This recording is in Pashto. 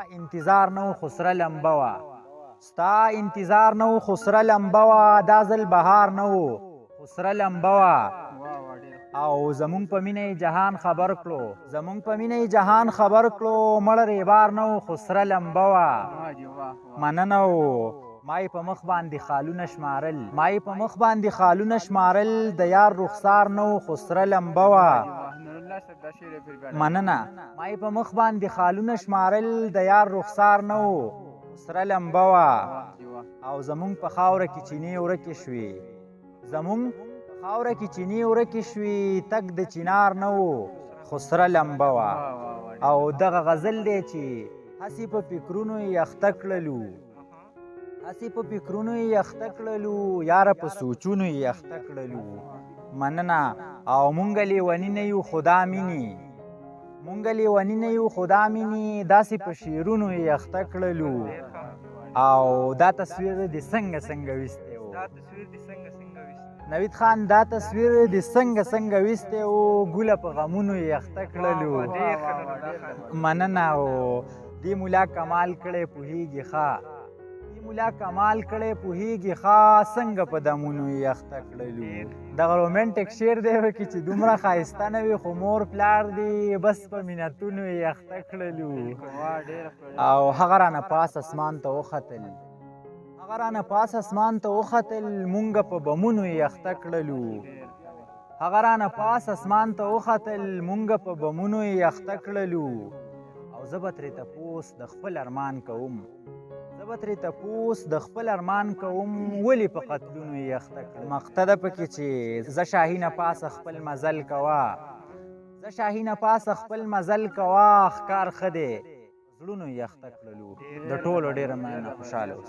انتظار نو خسره لمبه وا ستا انتظار نو خسره لمبه وا دا ځل بهار نو خسره لمبه وا او زمونږ په مینه جهان خبر کړو زمونږ په مینه جهان خبر کړو مړ ریبار نو خسره لمبه وا مننه و مای په مخ باندې خالونه شمارل مای په مخ باندې خالونه شمارل د یار رخسار نو خسره لمبه وا مننه مای په مخ باندې خالونه شمارل د یار رخسار نو خسره لمبه وا او زمونږ په خاوره کې چینې ورکې شوې زمونږ خاوره کې چینې ورکې شوې تک د چینار نه و خسره لمبه وه او دغه غزل دی چې هسې په فکرونو یې اخته کړلو هسې په فکرونو یې اخته کړلو یاره په سوچونو یې اخته کړلو مننه او مونږ لیوني نه یو خدا مینې مونږ لیوني نه یو خدا مینې داسې په شعرونو یې اخته کړلو او دا تصویر دې څنګه څنګه ویستی و نوید خان دا تصویر دې څنګه څنګه ویستی و ګوله په غمونو یې اخته کړلو مننه او دې ملا کمال کړی پوهېږي ښه دې ملا کمال کړی پوهېږي ښه څنګه په دمونو یې اخته کړلو دغه رومانټیک شعر دی وکړي چې دومره ښایسته نه وي خو مور پلار دی بس په مینتونو یې اخته کړلو او هغه رانه پاس اسمان ته وختل هغه رانه پاس اسمان ته وختل مونږ په بمونو یې اخته کړلو هغه رانه پاس اسمان ته وختل مونږ په بمونو یې اخته کړلو او زه به ترې تپوس د خپل ارمان کوم زه به ترې تپوس د خپل ارمان کوم ولې په قتلونو یې اخته کړلو مقته ده پکې چې زه شاهینه پاسه خپل مزل کوه زه شاهینه پاسه خپل مزل کوه ښکار ښه دی زړونو یې اخته کړلو د ټولو ډېره مننه خوشحاله اوسئ